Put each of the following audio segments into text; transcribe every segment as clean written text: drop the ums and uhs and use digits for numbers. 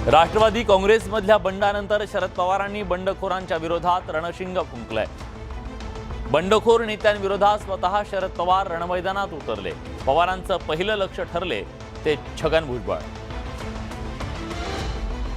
राष्ट्रवादी काँग्रेसमधल्या बंडानंतर शरद पवारांनी बंडखोरांच्या विरोधात रणशिंग फुंकलंय। बंडखोर नेत्यांविरोधात स्वतः शरद पवार रणमैदानात उतरले। पवारांचं पहिलं लक्ष ठरले ते छगन भुजबळ।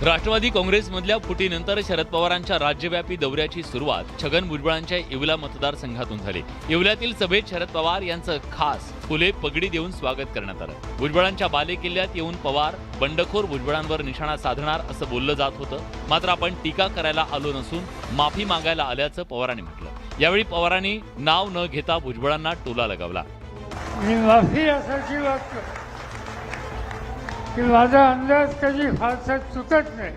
राष्ट्रवादी काँग्रेसमधल्या फुटीनंतर शरद पवारांच्या राज्यव्यापी दौऱ्याची सुरुवात छगन भुजबळांच्या येवला मतदारसंघातून झाली। येवल्यातील सभेत शरद पवार यांचं खास फुले पगडी देऊन स्वागत करण्यात आलं। भुजबळांच्या बालेकिल्ल्यात येऊन पवार बंडखोर भुजबळांवर निशाणा साधणार असं बोललं जात होतं, मात्र आपण टीका करायला आलो नसून माफी मागायला आल्याचं पवारांनी म्हटलं। यावेळी पवारांनी नाव न घेता भुजबळांना टोला लगावला। माफी यासाठी वाटतं की माझा अंदाज कधी फारसा चुकत नाही,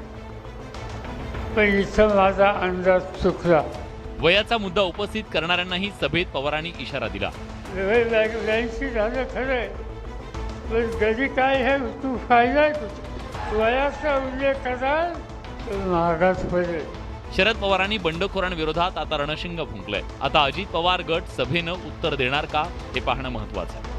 पण इथं माझा अंदाज चुकला। वयाचा मुद्दा उपस्थित करणाऱ्यांनाही सभेत पवारांनी इशारा दिला। वयाची झालं खरंय, पण कधी काय हे तू फायदा आहे तुझा, वयाचा उल्लेख कराल तर मागास पडेल। शरद पवारांनी बंडखोरांविरोधात आता रणशिंग फुंकलंय। आता अजित पवार गट सभेनं उत्तर देणार का हे पाहणं महत्त्वाचं आहे।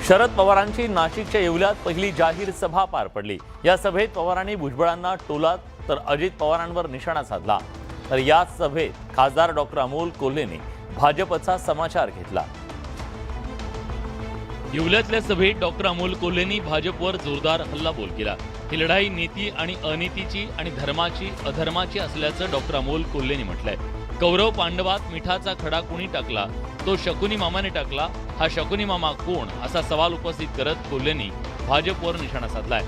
शरद पवारांची नाशिकच्या येवल्यात पहिली जाहीर सभा पार पडली। या सभेत पवारांनी भुजबळांना टोलात तर अजित पवारांवर निशाणा साधला। तर या सभेत खासदार डॉक्टर अमोल कोल्हेने भाजपचा समाचार घेतला। येवल्यातल्या सभेत डॉक्टर अमोल कोल्हेंनी भाजपवर जोरदार हल्लाबोल केला। ही लढाई नीती आणि अनीतीची आणि धर्माची अधर्माची असल्याचं डॉक्टर अमोल कोल्हेंनी म्हटलंय। कौरव पांडवात मिठाचा खडा कोणी टाकला, तो शकुनी मामाने टाकला। हा शकुनी मामा कोण असा सवाल उपस्थित करत कोल्हेंनी भाजपवर निशाणा साधलाय।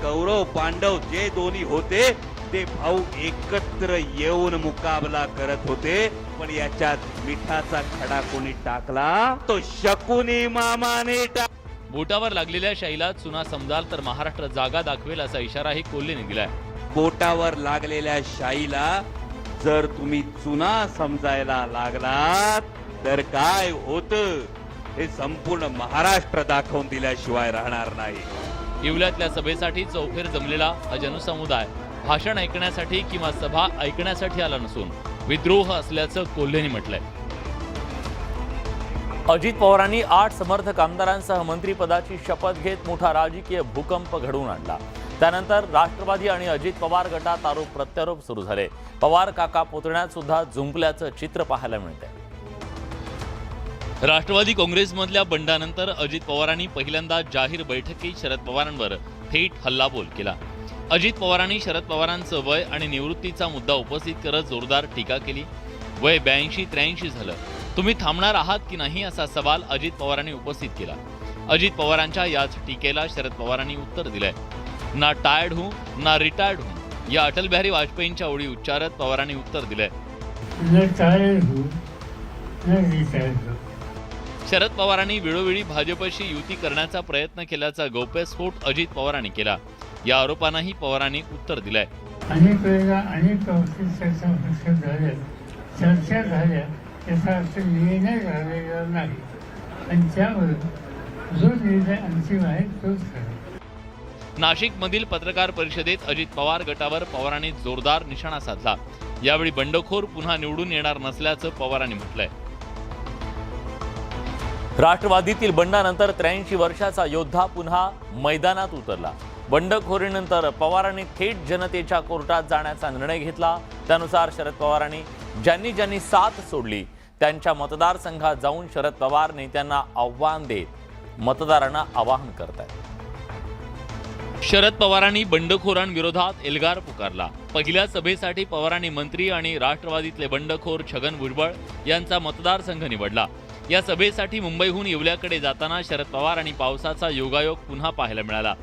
कौरव पांडव जे दोन्ही होते ते भाऊ एकत्र येऊन मुकाबला करत होते, पण याच्यात मिठाचा खडा कोणी टाकला, तो शकुनी मामाने बोटावर लागलेल्या शाईला चुना समजाल तर महाराष्ट्र जागा दाखवेल असा इशाराही कोल्हेंनी दिलाय। बोटावर लागलेल्या शाईला जर तुम्ही चुना समजायला लागलात तर काय होतं हे संपूर्ण महाराष्ट्र दाखवून दिल्याशिवाय राहणार नाही। येवल्यातल्या सभेसाठी चौफेर जमलेला हा जनसमुदाय भाषण ऐकण्यासाठी किंवा सभा ऐकण्यासाठी आला नसून विद्रोह असल्याचं कोल्हेंनी म्हटलंय। अजित पवारांनी 8 समर्थक आमदारांसह मंत्रिपदाची शपथ घेत मोठा राजकीय भूकंप घडवून आणला। त्यानंतर राष्ट्रवादी आणि अजित पवार गटात आरोप प्रत्यारोप सुरू झाले। पवार काका पुतण्यात सुद्धा जुंपल्याचं चित्र पाहायला मिळतंय। राष्ट्रवादी काँग्रेसमधल्या बंडानंतर अजित पवारांनी पहिल्यांदा जाहीर बैठकीत शरद पवारांवर थेट हल्लाबोल केला। अजित पवारांनी शरद पवारांचं वय आणि निवृत्तीचा मुद्दा उपस्थित करत जोरदार टीका केली। वय 82-83 झालं, तुम्ही थांबणार आहात की नाही असा सवाल अजित पवारांनी उपस्थित केला। अजित पवारांच्या याच टीकेला शरद पवारांनी उत्तर दिलंय। ना टायर्ड हूं ना रिटायर्ड हूं या अटल बिहारी वाजपेयींच्या ओळी उच्चारत पवारांनी उत्तर दिलंय। शरद पवारांनी वेळोवेळी भाजपशी युती करण्याचा प्रयत्न केल्याचा गौप्यस्फोट अजित पवारांनी केला। या आरोपांनाही पवारांनी उत्तर दिलंय। अनेक वेळेला अनेक चर्चा झाल्या, त्याचा अर्थ निर्णय झालेला नाही, आणि त्यावर जो निर्णय अंतिम आहे तोच खरा। नाशिकमधील पत्रकार परिषदेत अजित पवार गटावर पवारांनी जोरदार निशाणा साधला। यावेळी बंडखोर पुन्हा निवडून येणार नसल्याचं पवारांनी म्हटलंय। राष्ट्रवादीतील बंडानंतर 83 वर्षाचा योद्धा पुन्हा मैदानात उतरला। बंडखोरीनंतर पवारांनी थेट जनतेच्या कोर्टात जाण्याचा निर्णय घेतला। त्यानुसार शरद पवारांनी ज्यांनी साथ सोडली त्यांच्या मतदारसंघात जाऊन शरद पवार नेत्यांना आव्हान देत मतदारांना आवाहन करतायत। शरद पवारांनी बंडखोरांविरोधात एल्गार पुकारला। पहिल्या सभेसाठी पवारांनी मंत्री आणि राष्ट्रवादीतले बंडखोर छगन भुजबळ यांचा मतदारसंघ निवडला। या सभेसाठी मुंबईहून येवल्याकडे जाताना शरद पवार आणि पावसाचा योगायोग पुन्हा पाहायला मिळाला।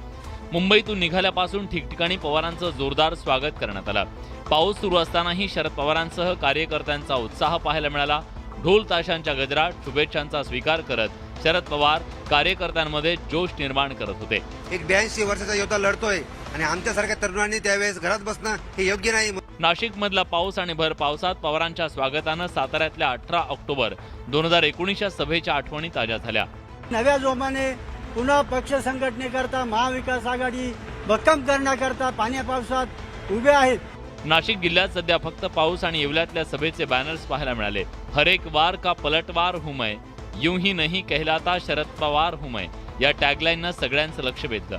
मुंबईतून निघाल्यापासून ठिकठिकाणी पवारांचं जोरदार स्वागत करण्यात आलं। पाऊस सुरू असतानाही शरद पवारांसह कार्यकर्त्यांचा उत्साह पाहायला मिळाला। ढोल ताशांच्या गजरात शुभेच्छांचा स्वीकार करत शरद पवार कार्यकर्त्यांमध्ये जोश निर्माण करत होते। एक 82 वर्षाचा योद्धा लढतोय आणि आमच्यासारख्या तरुणांनी त्यावेळेस घरात बसणं हे योग्य नाही। नाशिकमधला पाऊस आणि भर पावसात पवारांच्या स्वागतानं साताऱ्यातल्या 18 ऑक्टोबर 2019च्या सभेच्या आठवणी ताज्या झाल्या। नव्या जोमाने पुन्हा पक्ष संघटनेकरता महाविकास आघाडी भक्कम करण्याकरता पाण्या पावसात उभे आहेत। नाशिक जिल्ह्यात सध्या फक्त पाऊस आणि येवल्यातल्या सभेचे बॅनर्स पाहायला मिळाले। हर एक वार का पलटवार हूं मैं, यूं ही नहीं कहलाता शरद पवार हूं मैं या टॅगलाईननं सगळ्यांचं लक्ष वेधलं।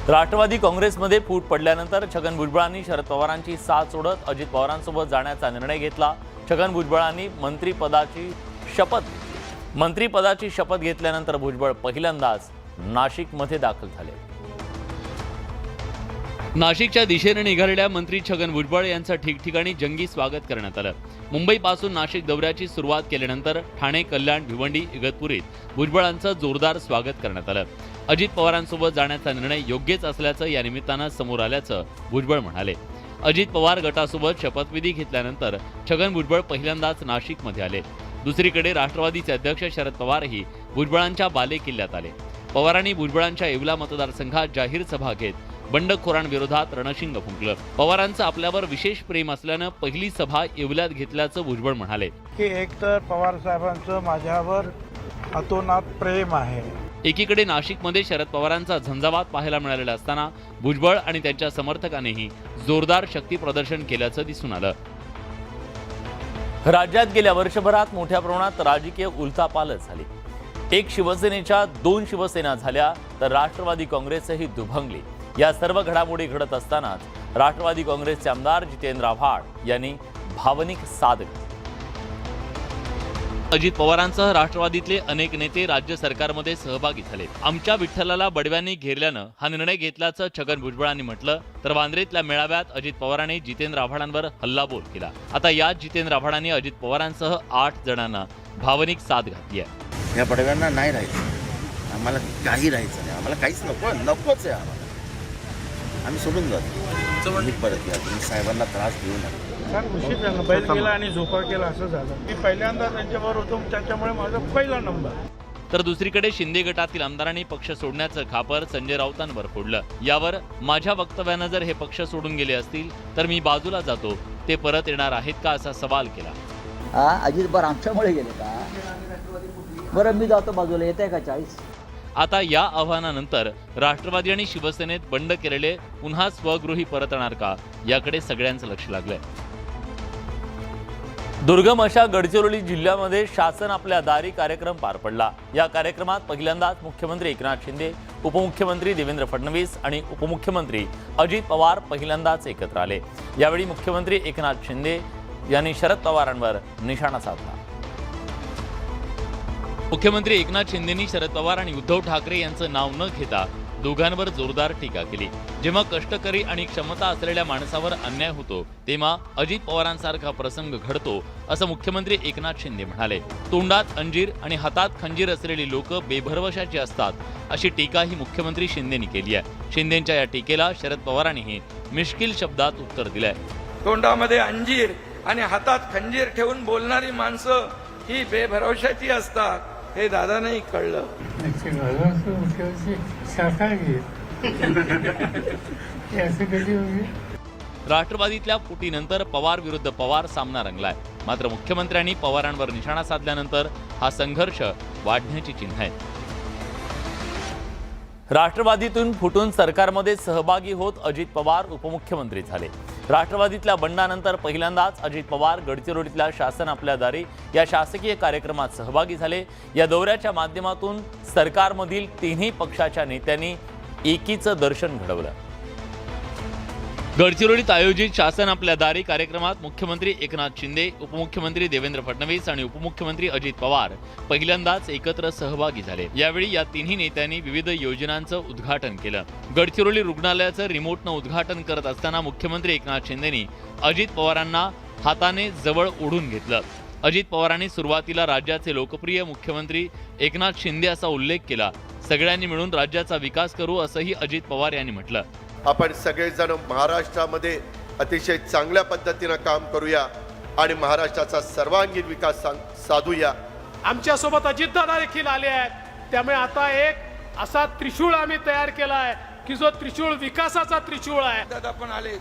राष्ट्रवादी काँग्रेसमध्ये फूट पडल्यानंतर छगन भुजबळांनी शरद पवारांची साथ सोडत अजित पवारांसोबत जाण्याचा निर्णय घेतला. छगन भुजबळांनी मंत्रिपदाची शपथ घेतल्यानंतर भुजबळ पहिल्यांदाच नाशिकमध्ये दाखल झाले. नाशिकच्या दिशेने निघालेल्या मंत्री छगन भुजबळ यांचं ठिकठिकाणी जंगी स्वागत करण्यात आलं. मुंबईपासून नाशिक दौऱ्याची सुरुवात केल्यानंतर ठाणे, कल्याण, भिवंडी, इगतपुरीत भुजबळांचं जोरदार स्वागत करण्यात आलं. अजित पवारांसोबत जाण्याचा निर्णय योग्यच असल्याचं या निमित्तानं समोर आल्याचं भुजबळ म्हणाले. अजित पवार गटासोबत शपथविधी घेतल्यानंतर छगन भुजबळ पहिल्यांदाच नाशिकमध्ये आले. दुसरीकडे राष्ट्रवादीचे अध्यक्ष शरद पवारही भुजबळांच्या बालेकिल्ल्यात आले. पवारांनी भुजबळांच्या येवला मतदारसंघात जाहीर सभा घेत बंडखोरांविरोधात रणशिंग फुंकलं. पवारांचं आपल्यावर विशेष प्रेम असल्यानं पहिली सभा येवल्यात घेतल्याचं भुजबळ म्हणाले. की एकतर पवार साहेबांचं माझ्यावर अतोनात प्रेम आहे. एकीकडे नाशिकमध्ये शरद पवारांचा झंझावात पाहायला मिळालेला असताना भुजबळ आणि त्यांच्या समर्थकांनीही जोरदार शक्ती प्रदर्शन केल्याचं दिसून आलं. राज्यात गेल्या वर्षभरात मोठ्या प्रमाणात राजकीय उलथापालथ झाली. एक शिवसेनेच्या 2 शिवसेना झाल्या तर राष्ट्रवादी काँग्रेसही दुभंगली. या सर्व घडामोडी घडत असतानाच राष्ट्रवादी काँग्रेसचे आमदार जितेंद्र आव्हाड यांनी भावनिक साद घेतली. अजित पवारांसह राष्ट्रवादीतले अनेक नेते राज्य सरकारमध्ये सहभागी झाले. आमच्या विठ्ठलाला बडव्यांनी घेरल्यानं हा निर्णय घेतल्याचं छगन भुजबळांनी म्हटलं. तर वांद्रेतल्या मेळाव्यात अजित पवारांनी जितेंद्र आव्हाडांवर हल्लाबोल केला. आता याच जितेंद्र आव्हाडांनी अजित पवारांसह 8 जणांना भावनिक साद घातली आहे. या बडव्यांना नाही राहायचं, आम्हाला काही राहायचं नाही, आम्हाला काहीच नकोच आहे. आम्ही सोडून जातो. मी परत या, तुम्ही साहेबांना त्रास देऊ नका. फार उशीर झाला, बैल गेला आणि झोपा केला असं झालं. मी पहिल्यांदा त्यांच्याबरोबर होतो, त्याच्यामुळे माझा पहिला नंबर. तर दुसरीकडे शिंदे गटातील आमदारांनी पक्ष सोडण्याचं खापर संजय राऊतांवर फोडलं. यावर माझ्या वक्तव्यानं जर हे पक्ष सोडून गेले असतील तर मी बाजूला जातो, ते परत येणार आहेत का असा सवाल केला. अजित पवार आमच्यामुळे गेले का? बरं मी जातो बाजूला, येत आहे का 40? आता या आव्हानानंतर राष्ट्रवादी आणि शिवसेनेत बंड केलेले पुन्हा स्वगृही परतणार का, याकडे सगळ्यांचं लक्ष लागलंय. दुर्गम अशा गडचिरोली जिल्ह्यामध्ये शासन आपल्या दारी कार्यक्रम पार पडला. या कार्यक्रमात पहिल्यांदाच मुख्यमंत्री एकनाथ शिंदे, उपमुख्यमंत्री देवेंद्र फडणवीस आणि उपमुख्यमंत्री अजित पवार पहिल्यांदाच एकत्र आले. यावेळी मुख्यमंत्री एकनाथ शिंदे यांनी शरद पवारांवर निशाणा साधला. मुख्यमंत्री एकनाथ शिंदेंनी शरद पवार आणि उद्धव ठाकरे यांचं नाव न घेता दोघांवर जोरदार टीका केली. जेव्हा कष्टकरी आणि क्षमता असलेल्या माणसावर अन्याय होतो तेव्हा अजित पवारांसारखा प्रसंग घडतो असं मुख्यमंत्री एकनाथ शिंदे म्हणाले. तोंडात अंजीर आणि हातात खंजीर असलेली लोक बेभरवशाची असतात अशी टीकाही मुख्यमंत्री शिंदेंनी केली आहे. शिंदेंच्या या टीकेला शरद पवारांनीही मिश्किल शब्दात उत्तर दिलंय. तोंडामध्ये अंजीर आणि हातात खंजीर ठेवून बोलणारी माणसं ही बेभरवशाची असतात, हे दादांनाही कळलं. राष्ट्रवादीतल्या फुटीनंतर पवार विरुद्ध पवार सामना रंगलाय. मात्र मुख्यमंत्र्यांनी पवारांवर निशाणा साधल्यानंतर हा संघर्ष वाढण्याची चिन्ह आहेत. राष्ट्रवादीतून फुटून सरकारमध्ये सहभागी होत अजित पवार उपमुख्यमंत्री झाले. राष्ट्रवादीतल्या बंडानंतर पहिल्यांदाच अजित पवार गडचिरोलीतल्या शासन आपल्या दारी या शासकीय कार्यक्रमात सहभागी झाले. या दौऱ्याच्या माध्यमातून सरकारमधील तिन्ही पक्षाच्या नेत्यांनी एकीचं दर्शन घडवलं. गडचिरोलीत आयोजित शासन आपल्या दारी कार्यक्रमात मुख्यमंत्री एकनाथ शिंदे, उपमुख्यमंत्री देवेंद्र फडणवीस आणि उपमुख्यमंत्री अजित पवार पहिल्यांदाच एकत्र सहभागी झाले. यावेळी या तिन्ही नेत्यांनी विविध योजनांचं उद्घाटन केलं. गडचिरोली रुग्णालयाचं रिमोटनं उद्घाटन करत असताना मुख्यमंत्री एकनाथ शिंदेंनी अजित पवारांना हाताने जवळ ओढून घेतलं. अजित पवारांनी सुरुवातीला राज्याचे लोकप्रिय मुख्यमंत्री एकनाथ शिंदे असा उल्लेख केला. सगळ्यांनी मिळून राज्याचा विकास करू असंही अजित पवार यांनी म्हटलं. आपण सगळेजण महाराष्ट्रामध्ये अतिशय चांगल्या पद्धतीनं काम करूया आणि महाराष्ट्राचा सर्वांगीण विकास साधूया. आमच्यासोबत अजितदादा देखील आले आहेत, त्यामुळे आता एक असा त्रिशूळ आम्ही तयार केला आहे की जो त्रिशूळ विकासाचा त्रिशूळ आहे. दादा पण आले,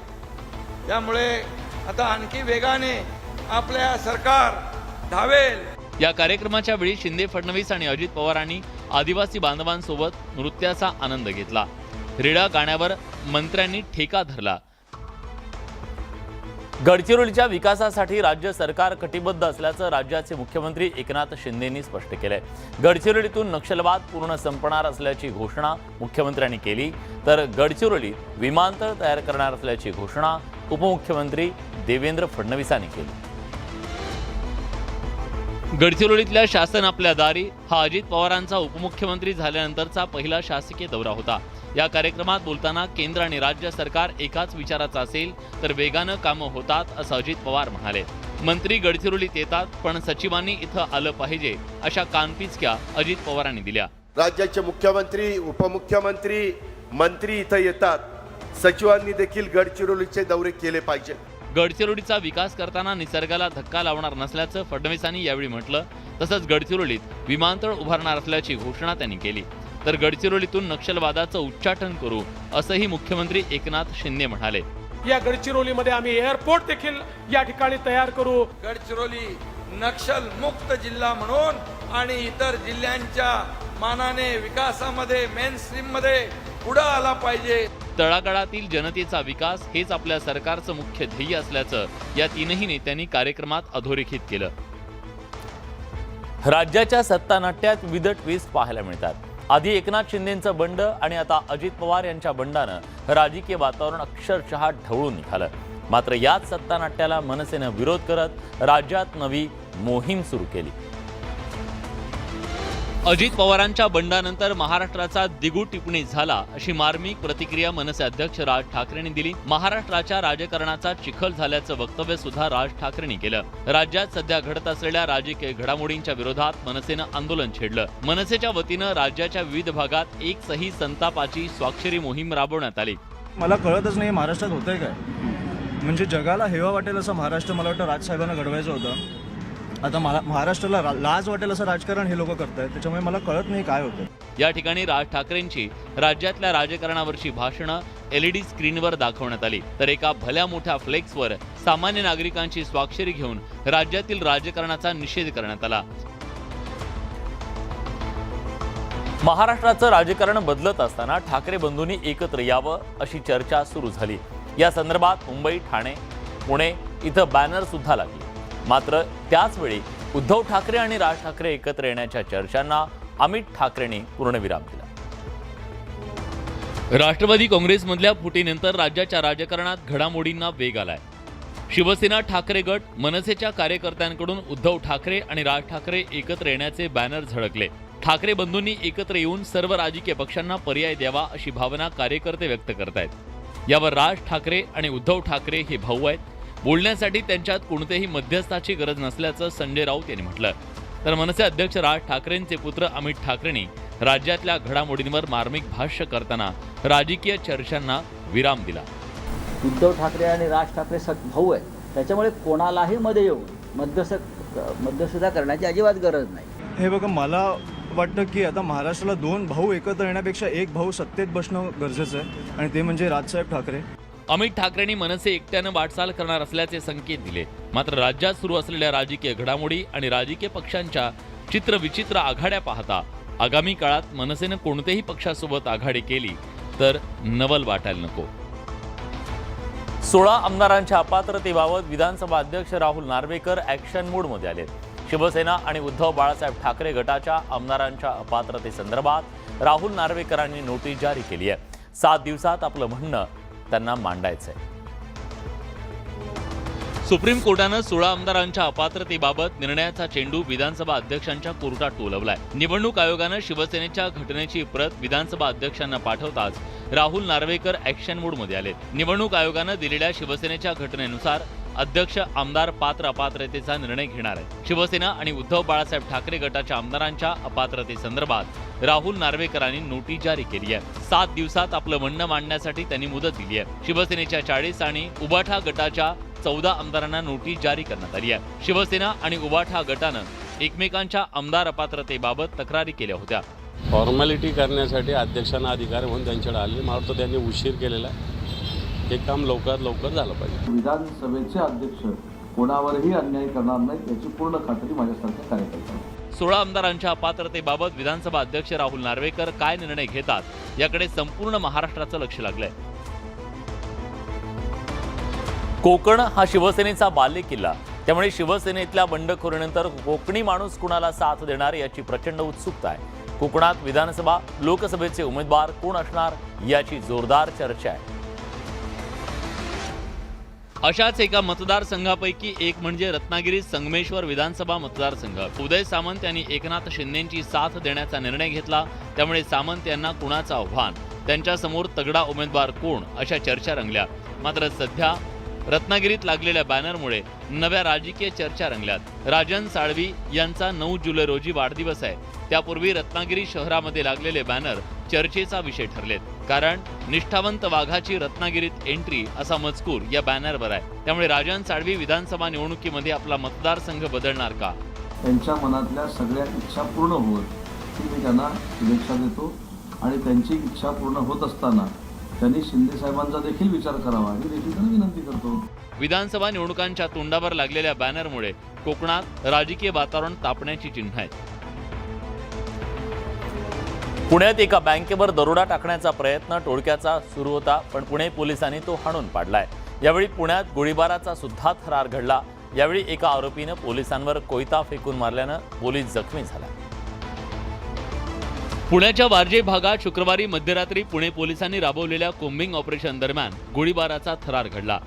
त्यामुळे आता आणखी वेगाने आपल्या सरकार धावेल. या कार्यक्रमाच्या वेळी शिंदे, फडणवीस आणि अजित पवारांनी आदिवासी बांधवांसोबत नृत्याचा आनंद घेतला. रेडा गाण्यावर मंत्र्यांनी ठेका धरला. गडचिरोलीच्या विकासासाठी राज्य सरकार कटिबद्ध असल्याचं राज्याचे मुख्यमंत्री एकनाथ शिंदेंनी स्पष्ट केलंय. गडचिरोलीतून नक्षलवाद पूर्ण संपणार असल्याची घोषणा मुख्यमंत्र्यांनी केली, तर गडचिरोलीत विमानतळ तयार करणार असल्याची घोषणा उपमुख्यमंत्री देवेंद्र फडणवीसांनी केली. गडचिरोलीतल्या शासन आपल्या दारी हा अजित पवारांचा उपमुख्यमंत्री झाल्यानंतरचा पहिला शासकीय दौरा होता. या कार्यक्रमात बोलताना केंद्र आणि राज्य सरकार एकाच विचाराचं असेल तर वेगानं कामं होतात असं अजित पवार म्हणाले. मंत्री गडचिरोलीत येतात पण सचिवांनी इथं आलं पाहिजे अशा कानपिचक्या अजित पवारांनी दिल्या. राज्याचे मुख्यमंत्री उपमुख्यमंत्री मंत्री इथं येतात, सचिवांनी देखील गडचिरोलीचे दौरे केले पाहिजे. गडचिरोलीचा विकास करताना निसर्गाला धक्का लावणार नसल्याचं फडणवीसांनी यावेळी म्हटलं. तसंच गडचिरोलीत विमानतळ उभारणार असल्याची घोषणा त्यांनी केली. तर गडचिरोलीतून नक्षलवादाचं उच्चाटन करू असंही मुख्यमंत्री एकनाथ शिंदे म्हणाले. या गडचिरोलीमध्ये आम्ही एअरपोर्ट देखील या ठिकाणी तयार करू. गडचिरोली नक्षल मुक्त जिल्हा म्हणून आणि इतर जिल्ह्यांच्या मानाने विकासामध्ये मेन स्ट्रीम मध्ये पुढे आला पाहिजे. तळागाळातील जनतेचा विकास हेच आपल्या सरकारचं मुख्य ध्येय असल्याचं या तीनही नेत्यांनी कार्यक्रमात अधोरेखित केलं. राज्याच्या सत्तानाट्यात विविध ट्विस्ट पाहायला मिळतात. आधी एकनाथ शिंदेंचं बंड आणि आता अजित पवार यांच्या बंडानं राजकीय वातावरण अक्षरशः ढवळून निघालं. मात्र याच सत्तानाट्याला मनसेनं विरोध करत राज्यात नवी मोहीम सुरू केली. अजित पवारांच्या बंडानंतर महाराष्ट्राचा दिगू टिप्पणी झाला अशी मार्मिक प्रतिक्रिया मनसे अध्यक्ष राज ठाकरेंनी दिली. महाराष्ट्राच्या राजकारणाचा चिखल झाल्याचं वक्तव्य सुद्धा राज ठाकरेंनी केलं. राज्यात सध्या घडत असलेल्या राजकीय घडामोडींच्या विरोधात मनसेनं आंदोलन छेडलं. मनसेच्या वतीनं राज्याच्या विविध भागात एक सही संतापाची स्वाक्षरी मोहीम राबवण्यात आली. मला कळतच नाही महाराष्ट्रात होतंय काय, म्हणजे जगाला हेवा वाटेल असं महाराष्ट्र मला वाटतं राजसाहेबांना घडवायचं होतं. आता महाराष्ट्राला लाज वाटेल असं राजकारण हे लोक करतायत, त्याच्यामुळे मला कळत नाही काय होतं. या ठिकाणी राज ठाकरेंची राज्यातल्या राजकारणावरची भाषणं LED स्क्रीनवर दाखवण्यात आली. तर एका भल्या मोठ्या फ्लेक्सवर सामान्य नागरिकांची स्वाक्षरी घेऊन राज्यातील राजकारणाचा निषेध करण्यात आला. महाराष्ट्राचं राजकारण बदलत असताना ठाकरे बंधूंनी एकत्र यावं अशी चर्चा सुरू झाली. या संदर्भात मुंबई, ठाणे, पुणे इथं बॅनर सुद्धा लागले. मात्र त्याचवेळी उद्धव ठाकरे आणि राज ठाकरे एकत्र येण्याच्या चर्चांना अमित ठाकरेंनी पूर्णविराम दिला. राष्ट्रवादी काँग्रेसमधल्या फुटीनंतर राज्याच्या राजकारणात घडामोडींना वेग आलाय. शिवसेना ठाकरे गट, मनसेच्या कार्यकर्त्यांकडून उद्धव ठाकरे आणि राज ठाकरे एकत्र येण्याचे बॅनर झळकले. ठाकरे बंधूंनी एकत्र येऊन सर्व राजकीय पक्षांना पर्याय द्यावा अशी भावना कार्यकर्ते व्यक्त करतायत. यावर राज ठाकरे आणि उद्धव ठाकरे हे भाऊ आहेत. बोलण्यासाठी त्यांच्यात कोणत्याही मध्यस्थाची गरज नसल्याचं संजय राऊत यांनी म्हटलं. तर मनसे अध्यक्ष राज ठाकरेंचे पुत्र अमित ठाकरेंनी राज्यातल्या घडामोडींवर मार्मिक भाष्य करताना राजकीय चर्चांना विराम दिला. उद्धव ठाकरे आणि राज ठाकरे भाऊ आहेत, त्याच्यामुळे कोणालाही मध्ये येऊन मध्यस्थता करण्याची अजिबात गरज नाही. हे बघा, मला वाटतं की आता महाराष्ट्राला दोन भाऊ एकत्र येण्यापेक्षा एक भाऊ सत्तेत बसणं गरजेचं आहे, आणि ते म्हणजे राजसाहेब ठाकरे. अमित ठाकरेंनी मनसे एकट्यानं वाटचाल करणार असल्याचे संकेत दिले. मात्र राज्यात सुरू असलेल्या राजकीय घडामोडी आणि राजकीय पक्षांच्या चित्रविचित्र आघाड्या पाहता आगामी काळात मनसेनं कोणत्याही पक्षासोबत आघाडी केली तर नवल वाटायला नको. 16 आमदारांच्या अपात्रतेबाबत विधानसभा अध्यक्ष राहुल नार्वेकर ॲक्शन मूडमध्ये आले. शिवसेना आणि उद्धव बाळासाहेब ठाकरे गटाच्या आमदारांच्या अपात्रतेसंदर्भात राहुल नार्वेकरांनी नोटीस जारी केली आहे. 7 दिवसात आपलं म्हणणं त्यांना मांडायचंय. सुप्रीम कोर्टानं 16 आमदारांच्या अपात्रतेबाबत निर्णयाचा चेंडू विधानसभा अध्यक्षांच्या कोर्टात टोलवलाय. निवडणूक आयोगानं शिवसेनेच्या घटनेची प्रत विधानसभा अध्यक्षांना पाठवताच राहुल नार्वेकर ॲक्शन मूडमध्ये आले. निवडणूक आयोगानं दिलेल्या शिवसेनेच्या घटनेनुसार अध्यक्ष आमदार पात्र अपात्रतेचा निर्णय घेणार आहे. शिवसेना आणि उद्धव बाळासाहेब ठाकरे गटाच्या आमदारांच्या अपात्रतेसंदर्भात राहुल नार्वेकरांनी नोटीस जारी केली आहे. 7 दिवसात आपलं म्हणणं मांडण्यासाठी त्यांनी मुदत दिली आहे. शिवसेनेच्या 40 आणि उबाठा गटाच्या 14 आमदारांना नोटीस जारी करण्यात आली आहे. शिवसेना आणि उबाठा गटानं एकमेकांच्या आमदार अपात्रतेबाबत तक्रारी केल्या होत्या. फॉर्मॅलिटी करण्यासाठी अध्यक्षांना अधिकार म्हणून त्यांच्याकडे आले. मला वाटतं त्यांनी उशीर केलेला आहे. हे काम लवकरात लवकर झालं पाहिजे. विधानसभेचे अध्यक्ष कोणावरही अन्याय करणार नाहीत याची पूर्ण खात्री माझ्यासारख्या कार्यकर्त्यांना. 16 आमदारांच्या अपात्रतेबाबत विधानसभा अध्यक्ष राहुल नार्वेकर काय निर्णय घेतात याकडे संपूर्ण महाराष्ट्राचं लक्ष लागलंय. कोकण हा शिवसेनेचा बालेकिल्ला, त्यामुळे शिवसेनेतल्या बंडखोरीनंतर कोकणी माणूस कुणाला साथ देणार याची प्रचंड उत्सुकता आहे. कोकणात विधानसभा लोकसभेचे उमेदवार कोण असणार याची जोरदार चर्चा आहे. अशाच एका मतदारसंघापैकी एक म्हणजे रत्नागिरी संगमेश्वर विधानसभा मतदारसंघ. उदय सामंत यांनी एकनाथ शिंदेंची साथ देण्याचा निर्णय घेतला, त्यामुळे सामंत यांना कुणाचं आव्हान, त्यांच्यासमोर तगडा उमेदवार कोण अशा चर्चा रंगल्या. मात्र सध्या रत्नागिरीत लागलेल्या बॅनरमुळे नव्या राजकीय चर्चा रंगल्यात. राजन साळवी यांचा 9 जुलै रोजी वाढदिवस आहे. त्यापूर्वी रत्नागिरी शहरामध्ये लागलेले बॅनर चर्चेचा विषय ठरलेत, कारण निष्ठावंत वाघाची रत्नागिरीत एंट्री असा मजकूर या बॅनरवर आहे. त्यामुळे राजन साळवी विधानसभा निवडणुकीमध्ये आपला मतदारसंघ बदलणार का? त्यांच्या मनातल्या सगळ्या इच्छा पूर्ण होत ती मी त्यांना शुभेच्छा देतो आणि त्यांची इच्छा पूर्ण होत असताना त्यांनी शिंदे साहेबांचा देखील विचार करावा ही देखील त्यांना विनंती करतो. विधानसभा निवडणुकांच्या तोंडावर लागलेल्या बॅनरमुळे कोकणात राजकीय वातावरण तापण्याची चिन्ह आहेत. पुण्यात एका बँकेवर दरोडा टाकण्याचा प्रयत्न टोळक्याचा सुरू होता, पण पुणे पोलिसांनी तो हाणून पाडलाय. यावेळी पुण्यात गोळीबाराचा सुद्धा थरार घडला. यावेळी एका आरोपीनं पोलिसांवर कोयता फेकून मारल्यानं पोलीस जखमी झाला. पुण्याच्या वारजे भागात शुक्रवारी मध्यरात्री पुणे पोलिसांनी राबवलेल्या कोम्बिंग ऑपरेशन दरम्यान गोळीबाराचा थरार घडला.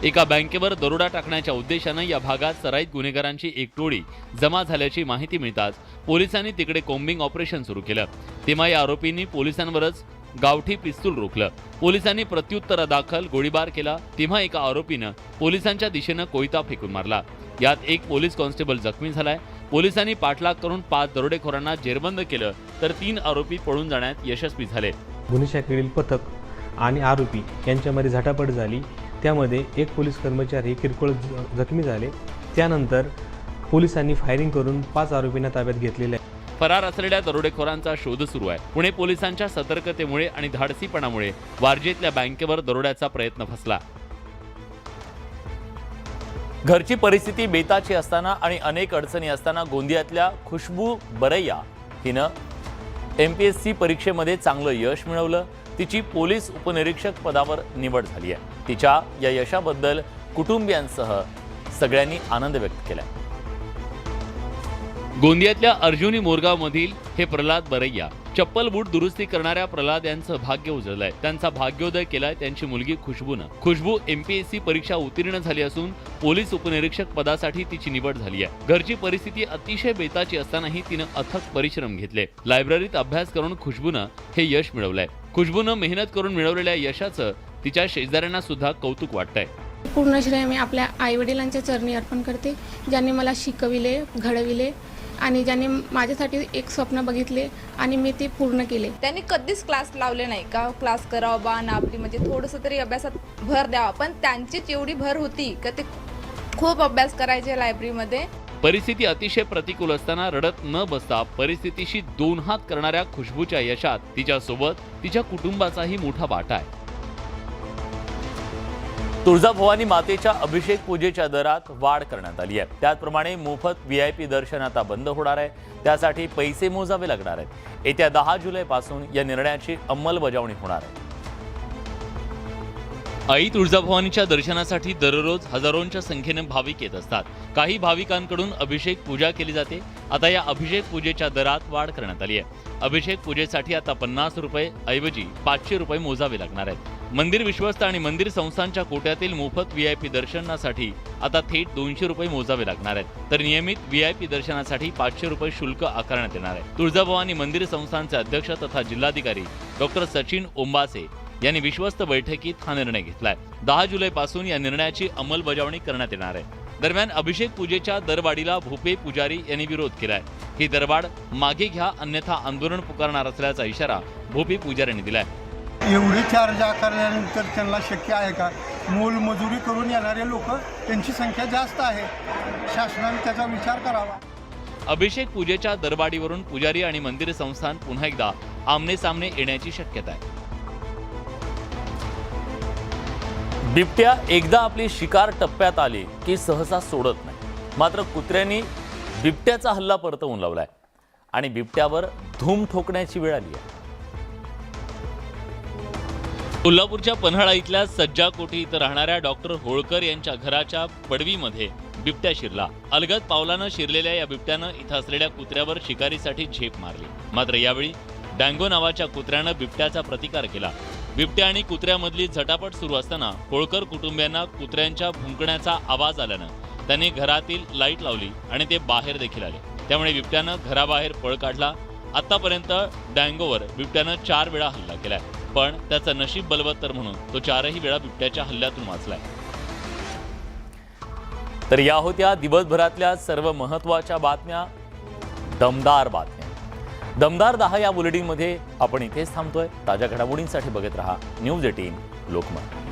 एका बँकेवर दरोडा टाकण्याच्या उद्देशानं या भागात सराईत गुन्हेगारांची एक टोळी जमा झाल्याची माहिती मिळताच पोलिसांनी तिकडे कोम्बिंग ऑपरेशन सुरू केलं. तेव्हा या आरोपींनी पोलिसांवरच गावठी पिस्तूल रोखलं. पोलिसांनी प्रत्युत्तरादाखल गोळीबार केला. तेव्हा एका आरोपीनं पोलिसांच्या दिशेनं कोयता फेकून मारला. यात एक पोलीस कॉन्स्टेबल जखमी झालाय. पोलिसांनी पाठलाग करून 5 दरोडेखोरांना जेरबंद केलं, तर 3 आरोपी पळून जाण्यात यशस्वी झाले. गुन्हे शाखेतील पथक आणि आरोपी यांच्यामध्ये झटापट झाली. त्यामध्ये एक पोलीस कर्मचारी किरकोळ जखमी झाले. त्यानंतर पोलिसांनी फायरिंग करून 5 आरोपींना ताब्यात घेतलेले आहे. फरार असलेल्या दरोडेखोरांचा शोध सुरू आहे. पुणे पोलिसांच्या सतर्कतेमुळे आणि धाडसीपणामुळे वारजेतल्या बँकेवर दरोड्याचा प्रयत्न फसला. घरची परिस्थिती बेताची असताना आणि अनेक अडचणी असताना गोंदियातल्या खुशबू बरैया हिनं MPSC परीक्षेमध्ये चांगलं यश मिळवलं. तिची पोलीस उपनिरीक्षक पदावर निवड झाली आहे. तिच्या या यशाबद्दल कुटुंबियांसह सगळ्यांनी आनंद व्यक्त केलाय. गोंदियातल्या अर्जुनी मोरगावमधील हे प्रल्हाद बरैया. चप्पल बूट दुरुस्ती करणाऱ्या प्रल्हाद यांचं भाग्य उजळलंय. त्यांचा भाग्योदय केलाय त्यांची मुलगी खुशबूनं. खुशबू MPSC परीक्षा उत्तीर्ण झाली असून पोलीस उपनिरीक्षक पदासाठी तिची निवड झाली आहे. घरची परिस्थिती अतिशय बेताची असतानाही तिनं अथक परिश्रम घेतले. लायब्ररीत अभ्यास करून खुशबूनं हे यश मिळवलंय. खुशबूनं मेहनत करून मिळवलेल्या यशाचं तिच्या शेजाऱ्यांना सुद्धा कौतुक वाटतंय. पूर्ण श्रेय मी आपल्या आईवडिलांच्या चरणी अर्पण करते, ज्यांनी मला शिकविले, घडविले आणि ज्यांनी माझ्यासाठी एक स्वप्न बघितले आणि मी ते पूर्ण केले. त्यांनी कधीच क्लास लावले नाही का क्लास करावा बा ना आपली म्हणजे थोडंसं तरी अभ्यासात भर द्यावा, पण त्यांचीच एवढी भर होती का ते खूप अभ्यास करायचे लायब्ररीमध्ये. परिस्थिती अतिशय प्रतिकूल असताना रडत न बसता परिस्थितीशी 2 हात करणाऱ्या खुशबूच्या यशात तिच्यासोबत तिच्या कुटुंबाचाही मोठा वाटा आहे. तुळजाभवानी मातेच्या अभिषेक पूजेच्या दरात वाढ करण्यात आली आहे. त्याचप्रमाणे मोफत VIP दर्शन आता बंद होणार आहे. त्यासाठी पैसे मोजावे लागणार आहेत. येत्या 10 जुलैपासून या निर्णयाची अंमलबजावणी होणार आहे. आई तुळजाभवानीच्या दर्शनासाठी दररोज हजारोंच्या संख्येने भाविक येत असतात. काही भाविकांकडून अभिषेक पूजा केली जाते. आता या अभिषेक पूजेच्या दरात वाढ करण्यात आली आहे. अभिषेक पूजेसाठी आता 50 रुपये ऐवजी 500 रुपये मोजावे लागणार आहेत. मंदिर विश्वस्त आणि मंदिर संस्थांच्या कोट्यातील मोफत VIP दर्शनासाठी आता थेट 200 रुपये मोजावे लागणार आहेत. तर नियमित VIP दर्शनासाठी 500 रुपये शुल्क आकारण्यात येणार आहे. तुळजाभवानी मंदिर संस्थांचे अध्यक्ष तथा जिल्हाधिकारी डॉक्टर सचिन ओंबासे यांनी विश्वस्त बैठकीत हा निर्णय घेतलाय. 10 जुलैपासून या निर्णयाची अंमलबजावणी करण्यात येणार आहे. दरम्यान अभिषेक पूजेच्या दरवाढीला भूपे पुजारी यांनी विरोध केलाय. ही दरवाढ मागे घ्या अन्यथा आंदोलन पुकारणार असल्याचा इशारा भूपे पुजाऱ्यांनी दिलाय. एवढे चार्ज आकारल्यानंतर त्यांना शक्य आहे का? मोलमजुरी करून येणारे लोक त्यांची संख्या जास्त आहे. शासनाने त्याचा विचार करावा. अभिषेक पूजेच्या दरवाढीवरून पुजारी आणि मंदिर संस्थान पुन्हा एकदा आमने सामने येण्याची शक्यता आहे. बिबट्या एकदा आपली शिकार टप्प्यात आली की सहसा सोडत नाही. मात्र कुत्र्यांनी बिबट्याचा हल्ला परतवून लावलाय आणि बिबट्यावर धूम ठोकण्याची वेळ आली आहे. कोल्हापूरच्या पन्हाळा इथल्या सज्जा कोठी इथं राहणाऱ्या डॉक्टर होळकर यांच्या घराच्या पडवीमध्ये बिबट्या शिरला. अलगद पावलानं शिरलेल्या या बिबट्यानं इथं असलेल्या कुत्र्यावर शिकारीसाठी झेप मारली. मात्र यावेळी डँगो नावाच्या कुत्र्यानं बिबट्याचा प्रतिकार केला. बिबट्या आणि कुत्र्यामधली झटापट सुरू असताना होळकर कुटुंबियांना कुत्र्यांच्या भुंकण्याचा आवाज आल्यानं त्यांनी घरातील लाईट लावली आणि ते बाहेर देखील आले. त्यामुळे बिबट्यानं घराबाहेर पळ काढला. आतापर्यंत डँगोवर बिबट्यानं 4 वेळा हल्ला केलाय, पण त्याचं नशीब बलवत्तर म्हणून तो 4ही वेळा बिबट्याच्या हल्ल्यातून वाचलाय. तर या होत्या दिवसभरातल्या सर्व महत्त्वाच्या बातम्या, दमदार बातम्या. दमदार 10 या बुलेटिनमध्ये आपण इथेच थांबतोय. ताज्या घडामोडींसाठी बघत रहा न्यूज 18 लोकमत.